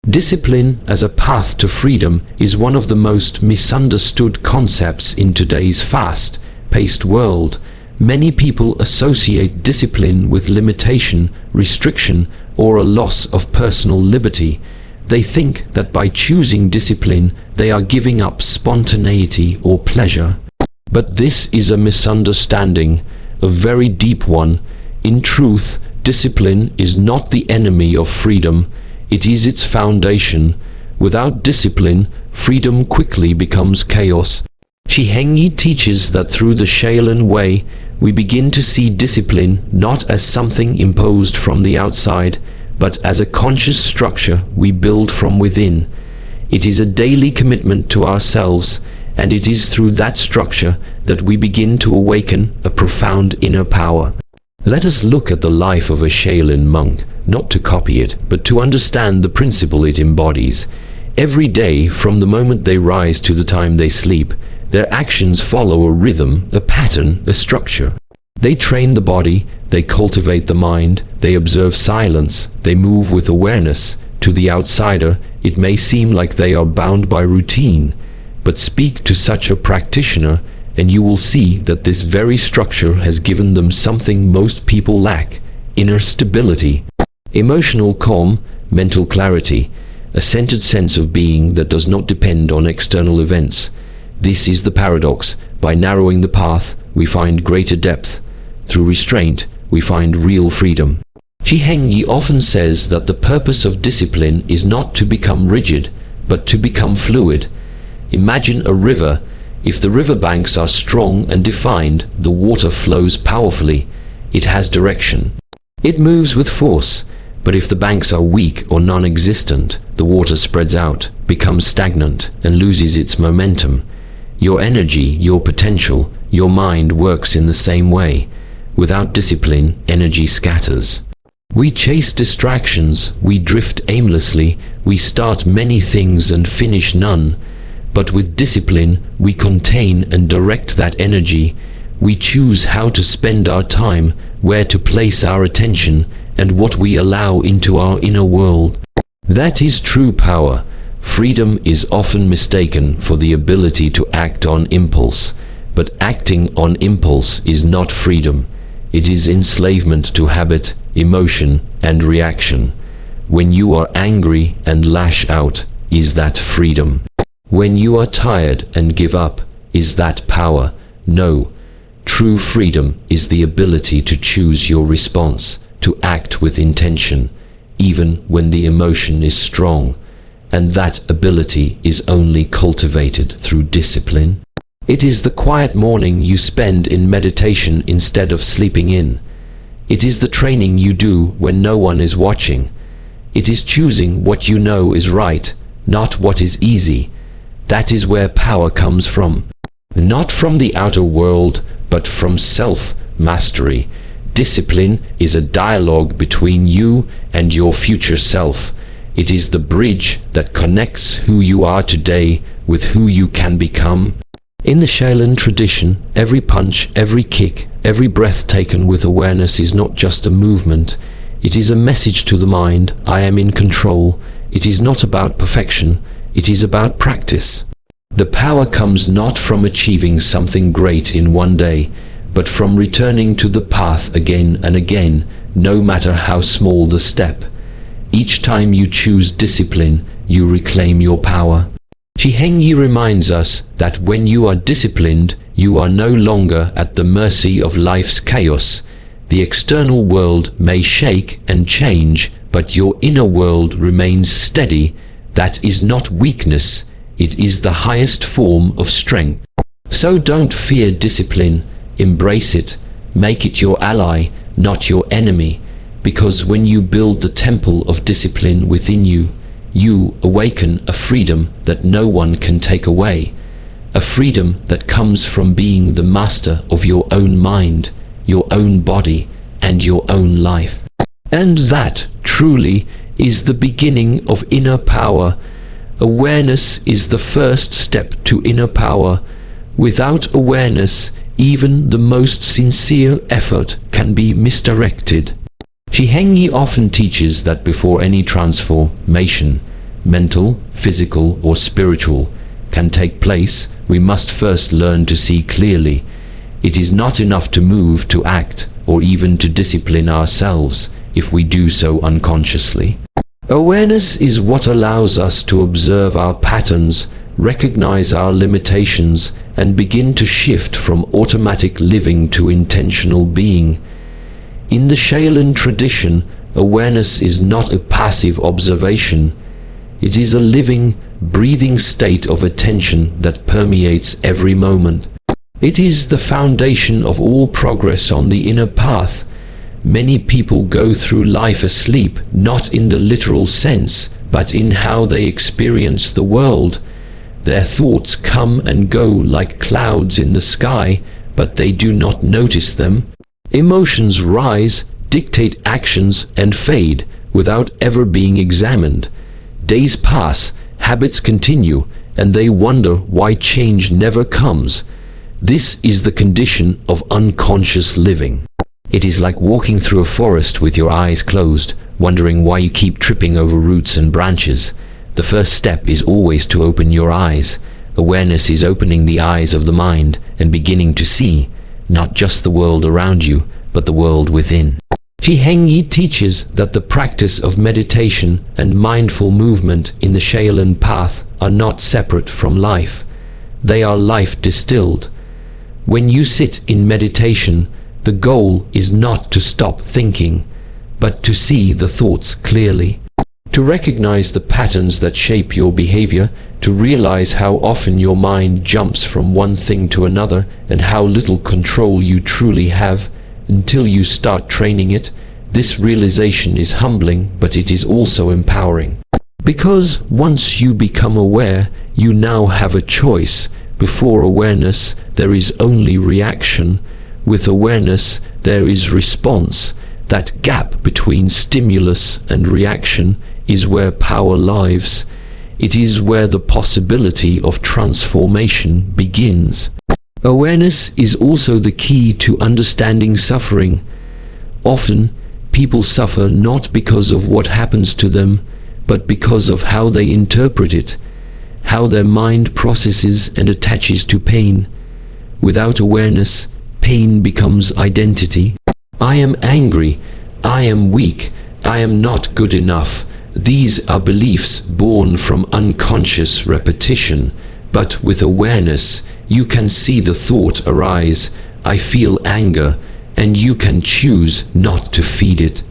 Discipline as a path to freedom is one of the most misunderstood concepts in today's fast-paced world. Many people associate discipline with limitation, restriction, or a loss of personal liberty. They think that by choosing discipline, they are giving up spontaneity or pleasure. But this is a misunderstanding, a very deep one. In truth, discipline is not the enemy of freedom. It is its foundation. Without discipline, freedom quickly becomes chaos. Shi Heng Yi teaches that through the Shaolin way, we begin to see discipline not as something imposed from the outside, but as a conscious structure we build from within. It is a daily commitment to ourselves, and it is through that structure that we begin to awaken a profound inner power. Let us look at the life of a Shaolin monk, not to copy it, but to understand the principle it embodies. Every day, from the moment they rise to the time they sleep, their actions follow a rhythm, a pattern, a structure. They train the body, they cultivate the mind, they observe silence, they move with awareness. To the outsider, it may seem like they are bound by routine, but speak to such a practitioner and you will see that this very structure has given them something most people lack: inner stability, emotional calm, mental clarity, a centered sense of being that does not depend on external events. This is the paradox. By narrowing the path, we find greater depth. Through restraint, we find real freedom. Shi Heng Yi often says that the purpose of discipline is not to become rigid, but to become fluid. Imagine a river. If the riverbanks are strong and defined, the water flows powerfully. It has direction. It moves with force. But if the banks are weak or non-existent, the water spreads out, becomes stagnant, and loses its momentum. Your energy, your potential, your mind works in the same way. Without discipline, energy scatters. We chase distractions, we drift aimlessly, we start many things and finish none. But with discipline, we contain and direct that energy. We choose how to spend our time, where to place our attention, and what we allow into our inner world. That is true power. Freedom is often mistaken for the ability to act on impulse, but acting on impulse is not freedom. It is enslavement to habit, emotion, and reaction. When you are angry and lash out, is that freedom? When you are tired and give up, is that power? No. True freedom is the ability to choose your response, to act with intention, even when the emotion is strong. And that ability is only cultivated through discipline. It is the quiet morning you spend in meditation instead of sleeping in. It is the training you do when no one is watching. It is choosing what you know is right, not what is easy. That is where power comes from. Not from the outer world, but from self-mastery. Discipline is a dialogue between you and your future self. It is the bridge that connects who you are today with who you can become. In the Shaolin tradition, every punch, every kick, every breath taken with awareness is not just a movement. It is a message to the mind: I am in control. It is not about perfection. It is about practice. The power comes not from achieving something great in one day, but from returning to the path again and again, no matter how small the step. Each time you choose discipline, you reclaim your power. Shi Heng Yi reminds us that when you are disciplined, you are no longer at the mercy of life's chaos. The external world may shake and change, but your inner world remains steady. That is not weakness, it is the highest form of strength. So don't fear discipline, embrace it, make it your ally, not your enemy, because when you build the temple of discipline within you, you awaken a freedom that no one can take away, a freedom that comes from being the master of your own mind, your own body, and your own life. And that, truly, is the beginning of inner power. Awareness is the first step to inner power. Without awareness, even the most sincere effort can be misdirected. Shi Heng Yi often teaches that before any transformation, mental, physical, or spiritual, can take place, we must first learn to see clearly. It is not enough to move, to act, or even to discipline ourselves if we do so unconsciously. Awareness is what allows us to observe our patterns, recognize our limitations, and begin to shift from automatic living to intentional being. In the Shaolin tradition, awareness is not a passive observation. It is a living, breathing state of attention that permeates every moment. It is the foundation of all progress on the inner path. Many people go through life asleep, not in the literal sense, but in how they experience the world. Their thoughts come and go like clouds in the sky, but they do not notice them. Emotions rise, dictate actions, and fade without ever being examined. Days pass, habits continue, and they wonder why change never comes. This is the condition of unconscious living. It is like walking through a forest with your eyes closed, wondering why you keep tripping over roots and branches. The first step is always to open your eyes. Awareness is opening the eyes of the mind and beginning to see, not just the world around you, but the world within. Shi Heng Yi teaches that the practice of meditation and mindful movement in the Shaolin path are not separate from life. They are life distilled. When you sit in meditation, the goal is not to stop thinking, but to see the thoughts clearly, to recognize the patterns that shape your behavior, to realize how often your mind jumps from one thing to another and how little control you truly have until you start training it. This realization is humbling, but it is also empowering. Because once you become aware, you now have a choice. Before awareness, there is only reaction. With awareness, there is response. That gap between stimulus and reaction is where power lives. It is where the possibility of transformation begins. Awareness is also the key to understanding suffering. Often, people suffer not because of what happens to them, but because of how they interpret it, how their mind processes and attaches to pain. Without awareness, pain becomes identity. I am angry, I am weak, I am not good enough. These are beliefs born from unconscious repetition, but with awareness, you can see the thought arise, I feel anger, and you can choose not to feed it.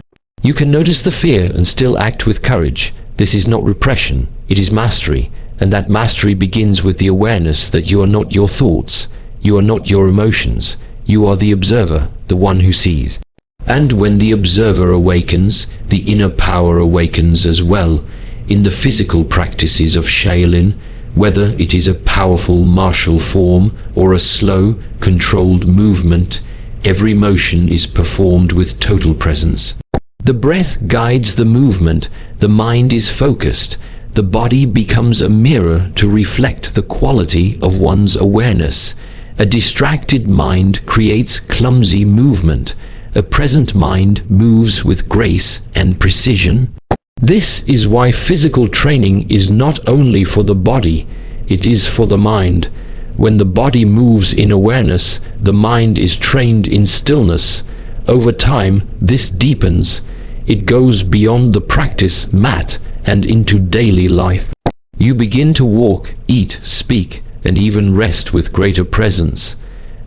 You can notice the fear and still act with courage. This is not repression, it is mastery, and that mastery begins with the awareness that you are not your thoughts, you are not your emotions. You are the observer, the one who sees. And when the observer awakens, the inner power awakens as well. In the physical practices of Shaolin, whether it is a powerful martial form or a slow, controlled movement, every motion is performed with total presence. The breath guides the movement, the mind is focused, the body becomes a mirror to reflect the quality of one's awareness. A distracted mind creates clumsy movement. A present mind moves with grace and precision. This is why physical training is not only for the body, it is for the mind. When the body moves in awareness, the mind is trained in stillness. Over time, this deepens. It goes beyond the practice mat and into daily life. You begin to walk, eat, speak, and even rest with greater presence.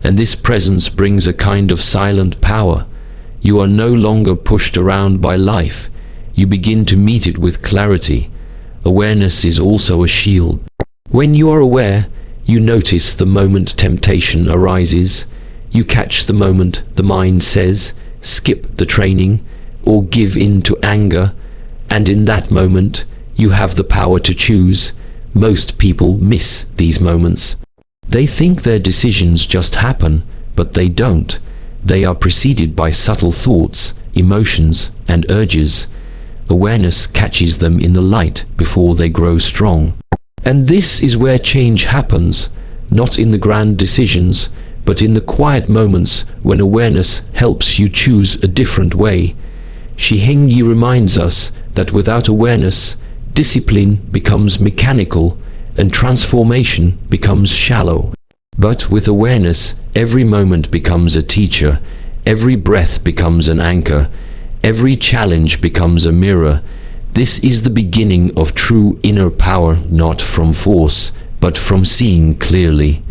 And this presence brings a kind of silent power. You are no longer pushed around by life. You begin to meet it with clarity. Awareness is also a shield. When you are aware, you notice the moment temptation arises. You catch the moment the mind says, skip the training, or give in to anger. And in that moment, you have the power to choose. Most people miss these moments. They think their decisions just happen, but they don't. They are preceded by subtle thoughts, emotions, and urges. Awareness catches them in the light before they grow strong. And this is where change happens, not in the grand decisions, but in the quiet moments when awareness helps you choose a different way. Shi Heng Yi reminds us that without awareness, discipline becomes mechanical, and transformation becomes shallow. But with awareness, every moment becomes a teacher, every breath becomes an anchor, every challenge becomes a mirror. This is the beginning of true inner power, not from force, but from seeing clearly.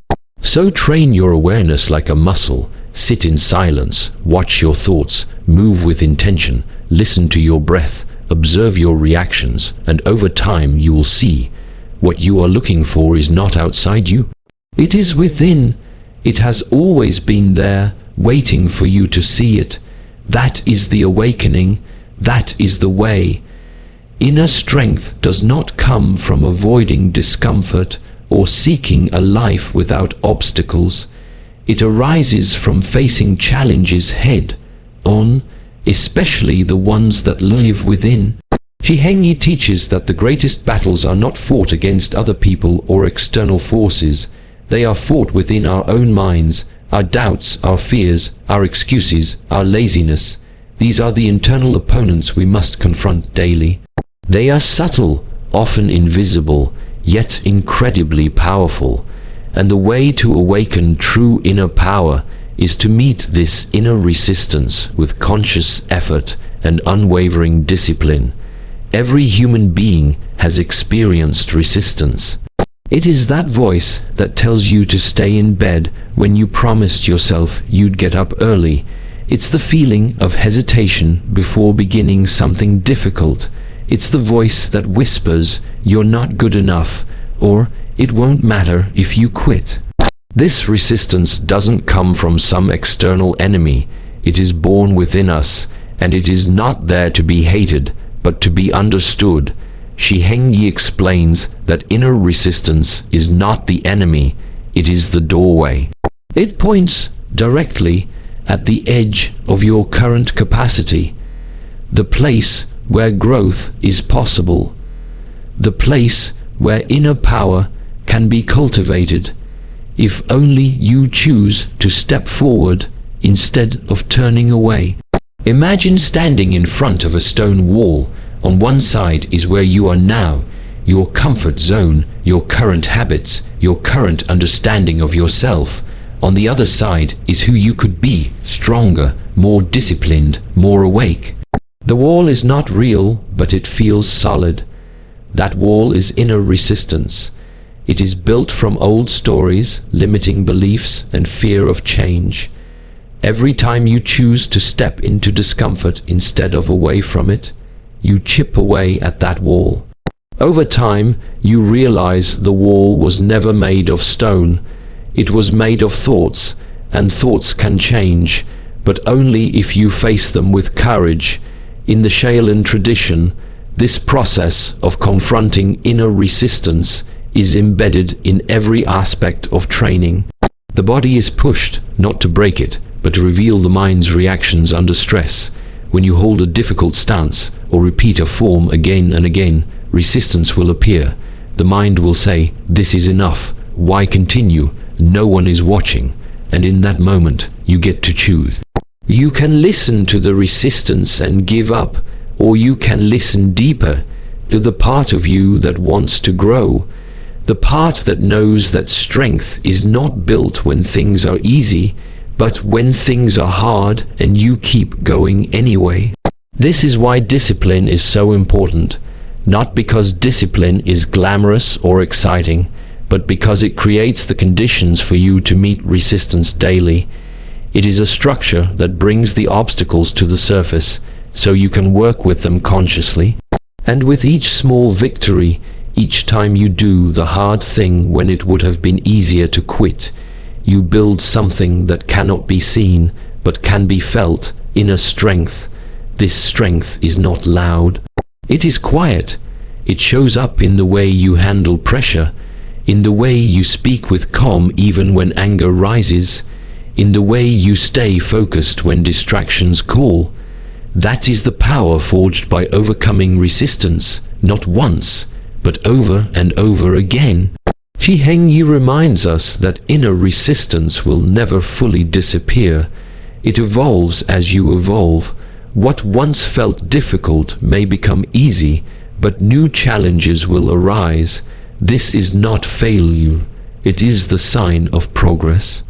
So train your awareness like a muscle. Sit in silence, watch your thoughts, move with intention, listen to your breath, observe your reactions, and over time you will see what you are looking for is not outside you. It is within. It has always been there, waiting for you to see it. That is the awakening. That is the way. Inner strength does not come from avoiding discomfort or seeking a life without obstacles. It arises from facing challenges head on, especially the ones that live within. Shi Heng Yi teaches that the greatest battles are not fought against other people or external forces. They are fought within our own minds, our doubts, our fears, our excuses, our laziness. These are the internal opponents we must confront daily. They are subtle, often invisible, yet incredibly powerful. And the way to awaken true inner power is to meet this inner resistance with conscious effort and unwavering discipline. Every human being has experienced resistance. It is that voice that tells you to stay in bed when you promised yourself you'd get up early. It's the feeling of hesitation before beginning something difficult. It's the voice that whispers, "You're not good enough," or "It won't matter if you quit." This resistance doesn't come from some external enemy. It is born within us, and it is not there to be hated, but to be understood. Shi Heng Yi explains that inner resistance is not the enemy, it is the doorway. It points directly at the edge of your current capacity, the place where growth is possible, the place where inner power can be cultivated, if only you choose to step forward instead of turning away. Imagine standing in front of a stone wall. On one side is where you are now, your comfort zone, your current habits, your current understanding of yourself. On the other side is who you could be, stronger, more disciplined, more awake. The wall is not real, but it feels solid. That wall is inner resistance. It is built from old stories, limiting beliefs, and fear of change. Every time you choose to step into discomfort instead of away from it, you chip away at that wall. Over time, you realize the wall was never made of stone. It was made of thoughts, and thoughts can change, but only if you face them with courage. In the Shaolin tradition, this process of confronting inner resistance is embedded in every aspect of training. The body is pushed not to break it, but to reveal the mind's reactions under stress. When you hold a difficult stance or repeat a form again and again, resistance will appear. The mind will say, "This is enough. Why continue? No one is watching." And in that moment, you get to choose. You can listen to the resistance and give up, or you can listen deeper to the part of you that wants to grow. The part that knows that strength is not built when things are easy, but when things are hard and you keep going anyway. This is why discipline is so important. Not because discipline is glamorous or exciting, but because it creates the conditions for you to meet resistance daily. It is a structure that brings the obstacles to the surface, so you can work with them consciously. And with each small victory, each time you do the hard thing when it would have been easier to quit, you build something that cannot be seen, but can be felt, inner strength. This strength is not loud. It is quiet. It shows up in the way you handle pressure, in the way you speak with calm even when anger rises, in the way you stay focused when distractions call. That is the power forged by overcoming resistance, not once, but over and over again. Shi Heng Yi reminds us that inner resistance will never fully disappear. It evolves as you evolve. What once felt difficult may become easy. but new challenges will arise. This is not failure, it is the sign of progress.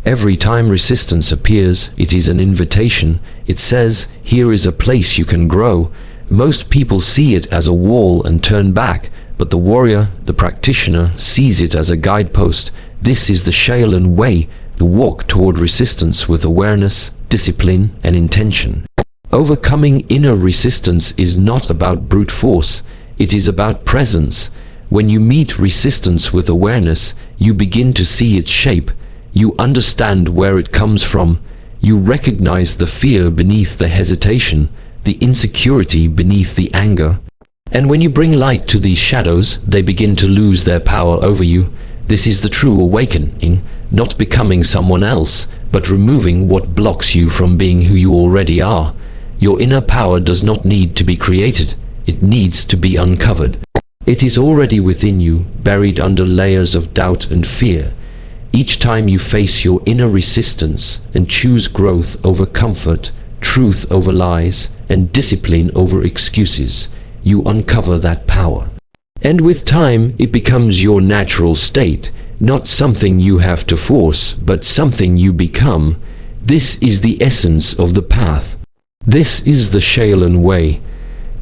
Every time resistance appears, it is an invitation. It says, here is a place you can grow. Most people see it as a wall and turn back, but the warrior, the practitioner, sees it as a guidepost. This is the Shaolin way, the walk toward resistance with awareness, discipline, and intention. Overcoming inner resistance is not about brute force, it is about presence. When you meet resistance with awareness, you begin to see its shape. You understand where it comes from. You recognize the fear beneath the hesitation, the insecurity beneath the anger. And when you bring light to these shadows, they begin to lose their power over you. This is the true awakening, not becoming someone else, but removing what blocks you from being who you already are. Your inner power does not need to be created, it needs to be uncovered. It is already within you, buried under layers of doubt and fear. Each time you face your inner resistance and choose growth over comfort, truth over lies, and discipline over excuses, you uncover that power. And with time, it becomes your natural state, not something you have to force, but something you become. This is the essence of the path. This is the Shaolin way.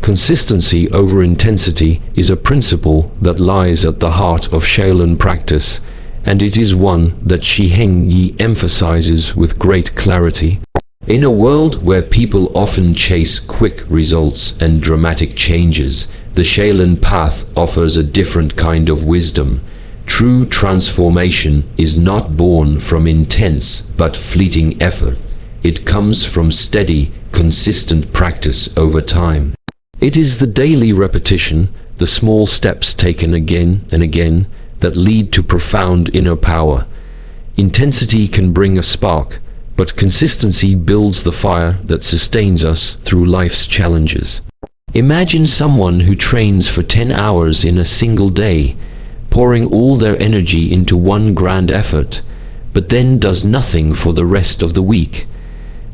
Consistency over intensity is a principle that lies at the heart of Shaolin practice, and it is one that Shi Heng Yi emphasizes with great clarity. In a world where people often chase quick results and dramatic changes, the Shaolin path offers a different kind of wisdom. True transformation is not born from intense but fleeting effort. It comes from steady, consistent practice over time. It is the daily repetition, the small steps taken again and again, that lead to profound inner power. Intensity can bring a spark, but consistency builds the fire that sustains us through life's challenges. Imagine someone who trains for 10 hours in a single day, pouring all their energy into one grand effort, but then does nothing for the rest of the week.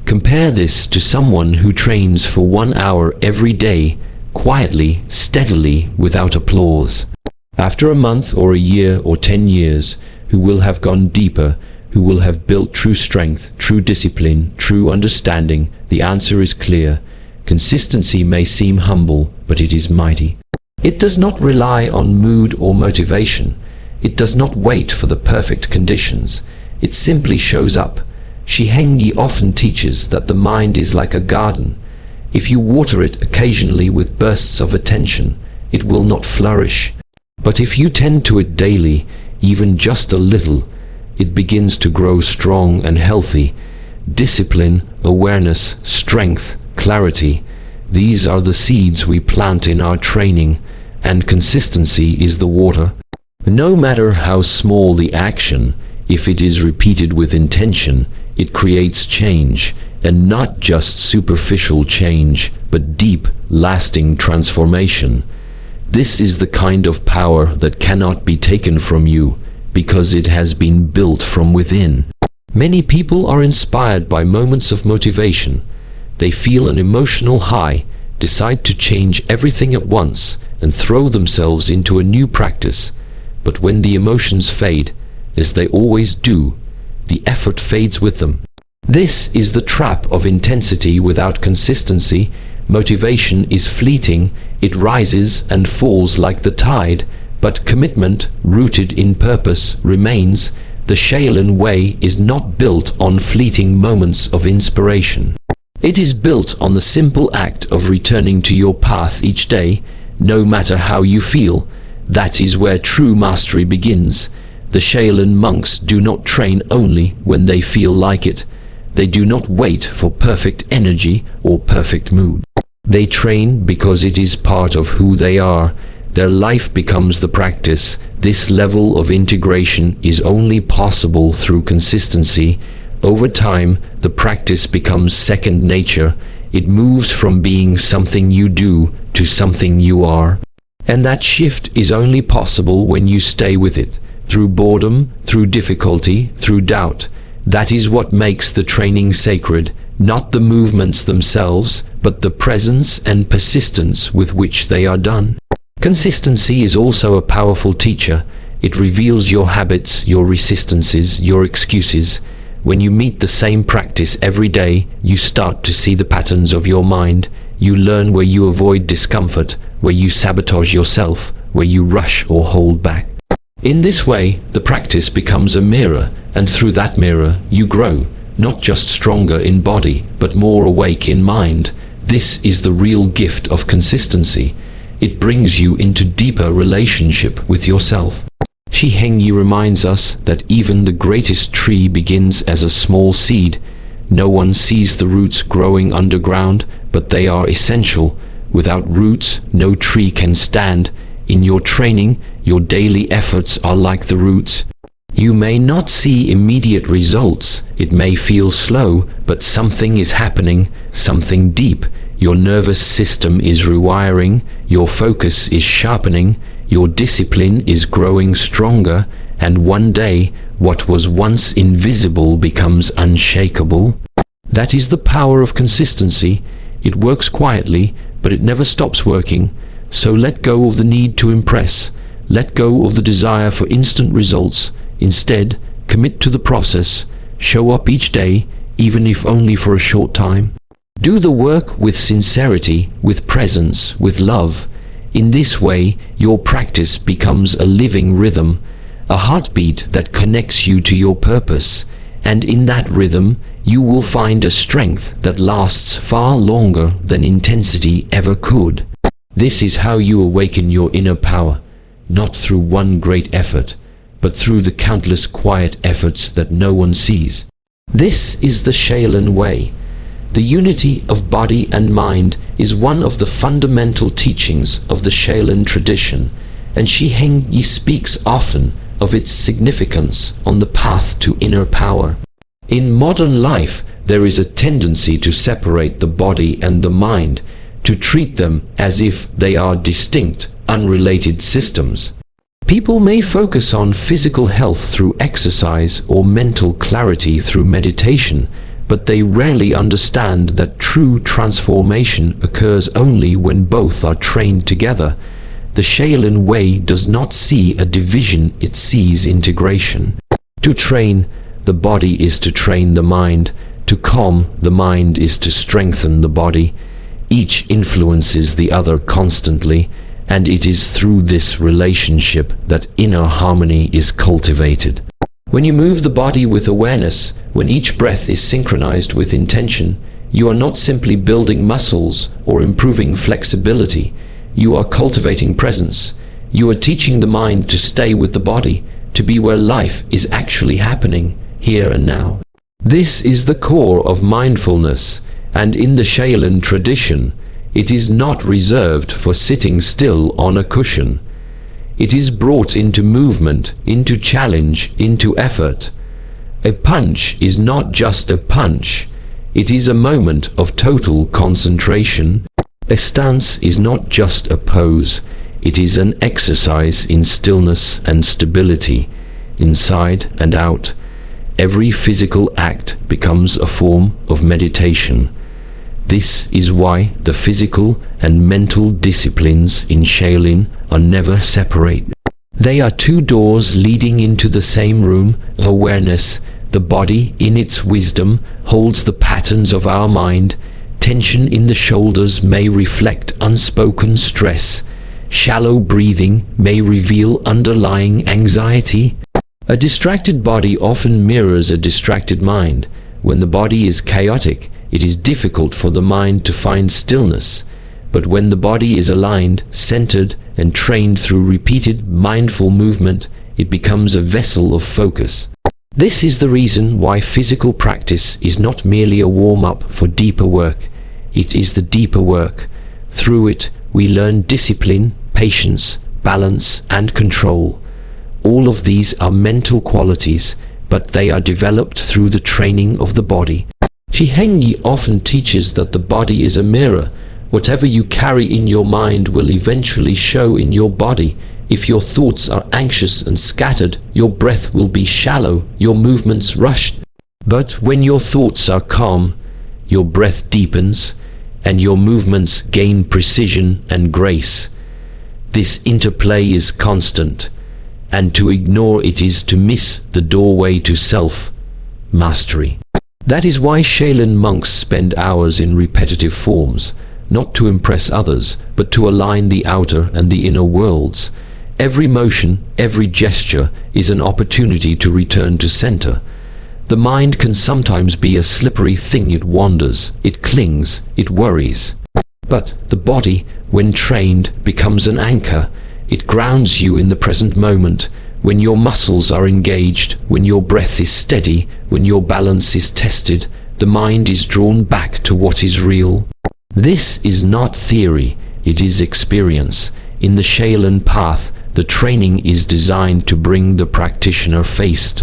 Compare this to someone who trains for 1 hour every day, quietly, steadily, without applause. After a month or a year or 10 years, who will have gone deeper, who will have built true strength, true discipline, true understanding? The answer is clear. Consistency may seem humble, but it is mighty. It does not rely on mood or motivation. It does not wait for the perfect conditions. It simply shows up. Shi Heng Yi often teaches that the mind is like a garden. If you water it occasionally with bursts of attention, it will not flourish. But if you tend to it daily, even just a little, it begins to grow strong and healthy. Discipline, awareness, strength, clarity, these are the seeds we plant in our training, and consistency is the water. No matter how small the action, if it is repeated with intention, it creates change, and not just superficial change, but deep, lasting transformation. This is the kind of power that cannot be taken from you, because it has been built from within. Many people are inspired by moments of motivation. They feel an emotional high, decide to change everything at once, and throw themselves into a new practice. But when the emotions fade, as they always do, the effort fades with them. This is the trap of intensity without consistency. Motivation is fleeting, it rises and falls like the tide, but commitment, rooted in purpose, remains. The Shaolin way is not built on fleeting moments of inspiration. It is built on the simple act of returning to your path each day, no matter how you feel. That is where true mastery begins. The Shaolin monks do not train only when they feel like it. They do not wait for perfect energy or perfect mood. They train because it is part of who they are. Their life becomes the practice. This level of integration is only possible through consistency. Over time, the practice becomes second nature. It moves from being something you do to something you are. And that shift is only possible when you stay with it, through boredom, through difficulty, through doubt. That is what makes the training sacred, not the movements themselves, but the presence and persistence with which they are done. Consistency is also a powerful teacher. It reveals your habits, your resistances, your excuses. When you meet the same practice every day, you start to see the patterns of your mind. You learn where you avoid discomfort, where you sabotage yourself, where you rush or hold back. In this way, the practice becomes a mirror, and through that mirror, you grow, not just stronger in body, but more awake in mind. This is the real gift of consistency. It brings you into deeper relationship with yourself. Shi Heng Yi reminds us that even the greatest tree begins as a small seed. No one sees the roots growing underground, but they are essential. Without roots, no tree can stand. In your training, your daily efforts are like the roots. You may not see immediate results. It may feel slow, but something is happening, something deep. Your nervous system is rewiring, your focus is sharpening, your discipline is growing stronger, and one day, what was once invisible becomes unshakable. That is the power of consistency. It works quietly, but it never stops working. So let go of the need to impress. Let go of the desire for instant results. Instead, commit to the process. Show up each day, even if only for a short time. Do the work with sincerity, with presence, with love. In this way, your practice becomes a living rhythm, a heartbeat that connects you to your purpose. And in that rhythm, you will find a strength that lasts far longer than intensity ever could. This is how you awaken your inner power, not through one great effort, but through the countless quiet efforts that no one sees. This is the Shaolin way. The unity of body and mind is one of the fundamental teachings of the Shaolin tradition, and Shi Heng Yi speaks often of its significance on the path to inner power. In modern life, there is a tendency to separate the body and the mind, to treat them as if they are distinct, unrelated systems. People may focus on physical health through exercise or mental clarity through meditation, but they rarely understand that true transformation occurs only when both are trained together. The Shaolin way does not see a division, it sees integration. To train the body is to train the mind. To calm the mind is to strengthen the body. Each influences the other constantly, and it is through this relationship that inner harmony is cultivated. When you move the body with awareness, when each breath is synchronized with intention, you are not simply building muscles or improving flexibility. You are cultivating presence. You are teaching the mind to stay with the body, to be where life is actually happening, here and now. This is the core of mindfulness, and in the Shaolin tradition, it is not reserved for sitting still on a cushion. It is brought into movement, into challenge, into effort. A punch is not just a punch. It is a moment of total concentration. A stance is not just a pose. It is an exercise in stillness and stability, inside and out. Every physical act becomes a form of meditation. This is why the physical and mental disciplines in Shaolin are never separate. They are two doors leading into the same room. Awareness, the body in its wisdom, holds the patterns of our mind. Tension in the shoulders may reflect unspoken stress. Shallow breathing may reveal underlying anxiety. A distracted body often mirrors a distracted mind. When the body is chaotic, it is difficult for the mind to find stillness. But when the body is aligned, centered, and trained through repeated mindful movement, it becomes a vessel of focus. This is the reason why physical practice is not merely a warm-up for deeper work. It is the deeper work. Through it, we learn discipline, patience, balance, and control. All of these are mental qualities, but they are developed through the training of the body. Shi Heng Yi often teaches that the body is a mirror. Whatever you carry in your mind will eventually show in your body. If your thoughts are anxious and scattered, your breath will be shallow, your movements rushed. But when your thoughts are calm, your breath deepens, and your movements gain precision and grace. This interplay is constant, and to ignore it is to miss the doorway to self-mastery. That is why Shaolin monks spend hours in repetitive forms, not to impress others, but to align the outer and the inner worlds. Every motion, every gesture is an opportunity to return to center. The mind can sometimes be a slippery thing. It wanders, it clings, it worries. But the body, when trained, becomes an anchor. It grounds you in the present moment. When your muscles are engaged, when your breath is steady, when your balance is tested, the mind is drawn back to what is real. This is not theory, it is experience. In the Shaolin path, the training is designed to bring the practitioner face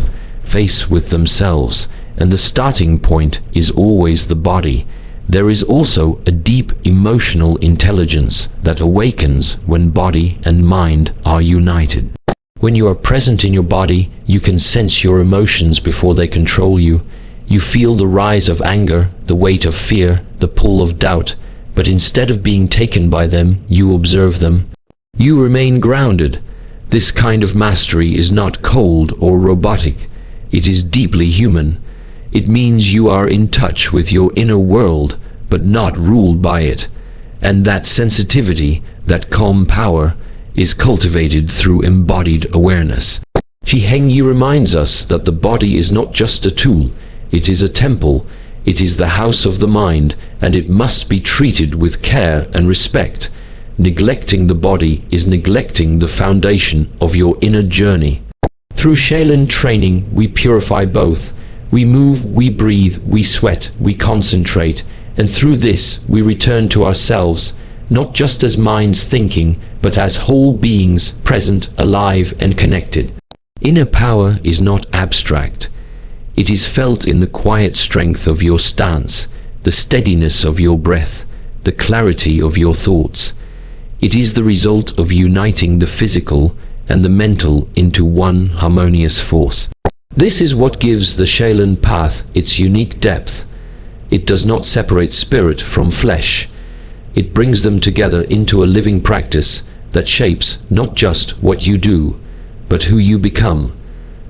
with themselves, and the starting point is always the body. There is also a deep emotional intelligence that awakens when body and mind are united. When you are present in your body, you can sense your emotions before they control you. You feel the rise of anger, the weight of fear, the pull of doubt, but instead of being taken by them, you observe them. You remain grounded. This kind of mastery is not cold or robotic. It is deeply human. It means you are in touch with your inner world, but not ruled by it. And that sensitivity, that calm power, is cultivated through embodied awareness. Shi Heng Yi reminds us that the body is not just a tool, it is a temple, it is the house of the mind, and it must be treated with care and respect. Neglecting the body is neglecting the foundation of your inner journey. Through Shaolin training, we purify both. We move, we breathe, we sweat, we concentrate, and through this we return to ourselves, not just as minds thinking, but as whole beings, present, alive, and connected. Inner power is not abstract. It is felt in the quiet strength of your stance, the steadiness of your breath, the clarity of your thoughts. It is the result of uniting the physical and the mental into one harmonious force. This is what gives the Shaolin path its unique depth. It does not separate spirit from flesh. It brings them together into a living practice that shapes not just what you do, but who you become.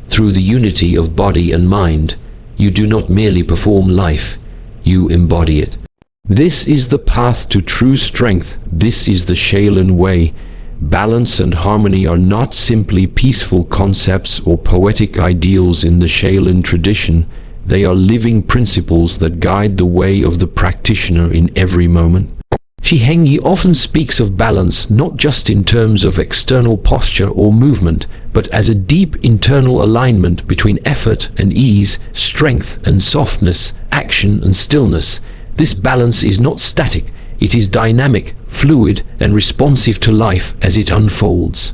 Through the unity of body and mind, you do not merely perform life, you embody it. This is the path to true strength. This is the Shaolin way. Balance and harmony are not simply peaceful concepts or poetic ideals in the Shaolin tradition. They are living principles that guide the way of the practitioner in every moment. Shi Heng Yi often speaks of balance not just in terms of external posture or movement, but as a deep internal alignment between effort and ease, strength and softness, action and stillness. This balance is not static, it is dynamic, fluid, and responsive to life as it unfolds.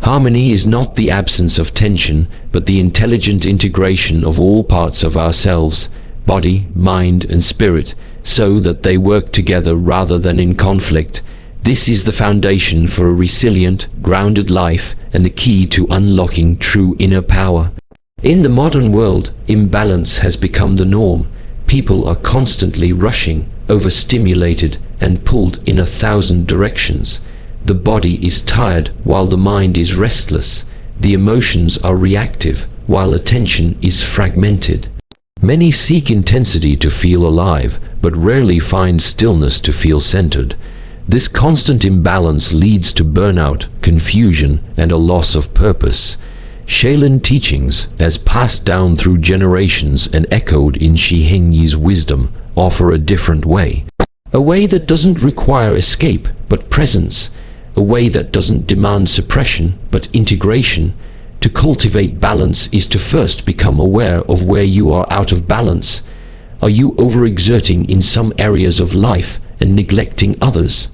Harmony is not the absence of tension, but the intelligent integration of all parts of ourselves, body, mind, and spirit, so that they work together rather than in conflict. This is the foundation for a resilient, grounded life and the key to unlocking true inner power. In the modern world, imbalance has become the norm. People are constantly rushing, overstimulated, and pulled in 1,000 directions. The body is tired while the mind is restless. The emotions are reactive while attention is fragmented. Many seek intensity to feel alive, but rarely find stillness to feel centered. This constant imbalance leads to burnout, confusion, and a loss of purpose. Shaolin teachings, as passed down through generations and echoed in Shi Heng Yi's wisdom, offer a different way. A way that doesn't require escape, but presence. A way that doesn't demand suppression, but integration. To cultivate balance is to first become aware of where you are out of balance. Are you overexerting in some areas of life and neglecting others?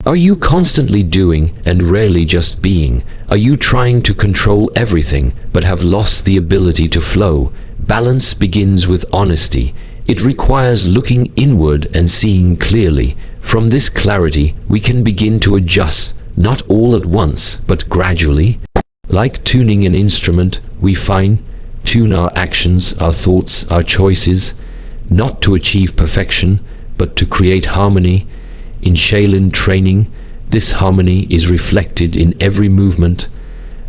Are you constantly doing and rarely just being? Are you trying to control everything but have lost the ability to flow? Balance begins with honesty. It requires looking inward and seeing clearly. From this clarity, we can begin to adjust, not all at once, but gradually. Like tuning an instrument, we fine-tune our actions, our thoughts, our choices, not to achieve perfection, but to create harmony. In Shaolin training, This harmony is reflected in every movement.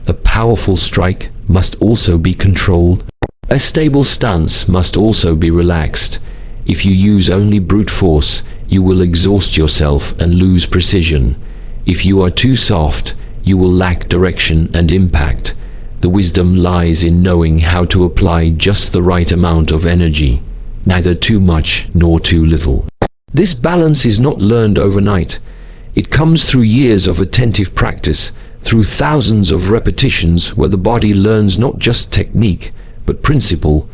A powerful strike must also be controlled. A stable stance must also be relaxed. If you use only brute force, you will exhaust yourself and lose precision. If you are too soft, you will lack direction and impact. The wisdom lies in knowing how to apply just the right amount of energy, neither too much nor too little. This balance is not learned overnight. It comes through years of attentive practice, through thousands of repetitions where the body learns not just technique, but principle.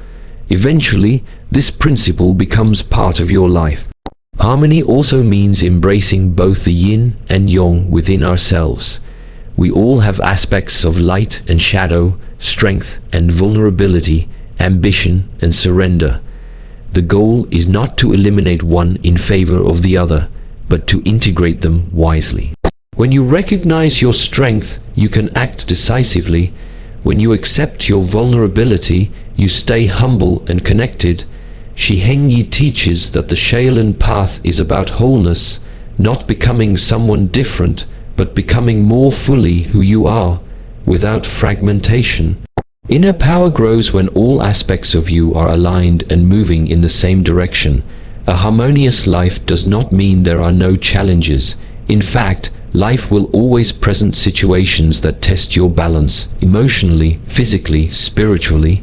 Eventually, this principle becomes part of your life. Harmony also means embracing both the yin and yang within ourselves. We all have aspects of light and shadow, strength and vulnerability, ambition and surrender. The goal is not to eliminate one in favor of the other, but to integrate them wisely. When you recognize your strength, you can act decisively. When you accept your vulnerability, you stay humble and connected. Shi Heng Yi teaches that the Shaolin path is about wholeness, not becoming someone different, but becoming more fully who you are, without fragmentation. Inner power grows when all aspects of you are aligned and moving in the same direction. A harmonious life does not mean there are no challenges. In fact, life will always present situations that test your balance, emotionally, physically, spiritually.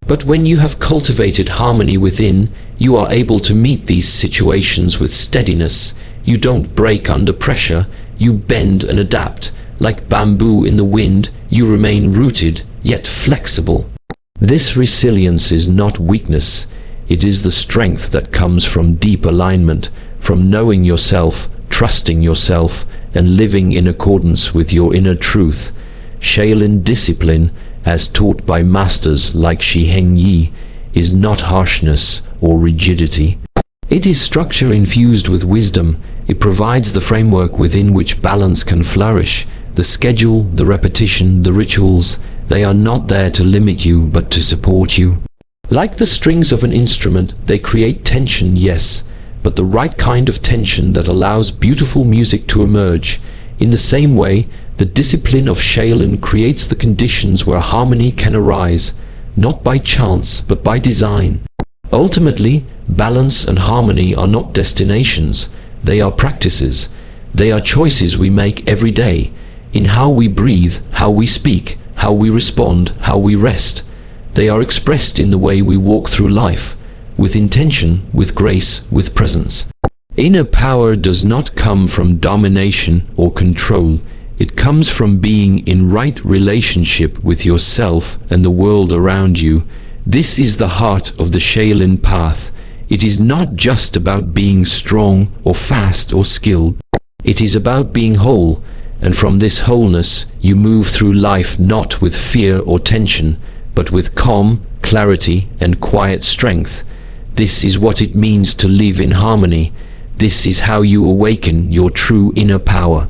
But when you have cultivated harmony within, you are able to meet these situations with steadiness. You don't break under pressure, you bend and adapt. Like bamboo in the wind, you remain rooted, yet flexible. This resilience is not weakness. It is the strength that comes from deep alignment, from knowing yourself, trusting yourself, and living in accordance with your inner truth. Shaolin discipline, as taught by masters like Shi Heng Yi, is not harshness or rigidity. It is structure infused with wisdom. It provides the framework within which balance can flourish. The schedule, the repetition, the rituals, they are not there to limit you but to support you. Like the strings of an instrument, they create tension, yes, but the right kind of tension that allows beautiful music to emerge. In the same way, the discipline of Shaolin creates the conditions where harmony can arise, not by chance but by design. Ultimately, balance and harmony are not destinations, they are practices. They are choices we make every day, in how we breathe, how we speak, how we respond, how we rest. They are expressed in the way we walk through life, with intention, with grace, with presence. Inner power does not come from domination or control. It comes from being in right relationship with yourself and the world around you. This is the heart of the Shaolin path. It is not just about being strong or fast or skilled. It is about being whole, and from this wholeness you move through life not with fear or tension, but with calm, clarity and quiet strength. This is what it means to live in harmony. This is how you awaken your true inner power.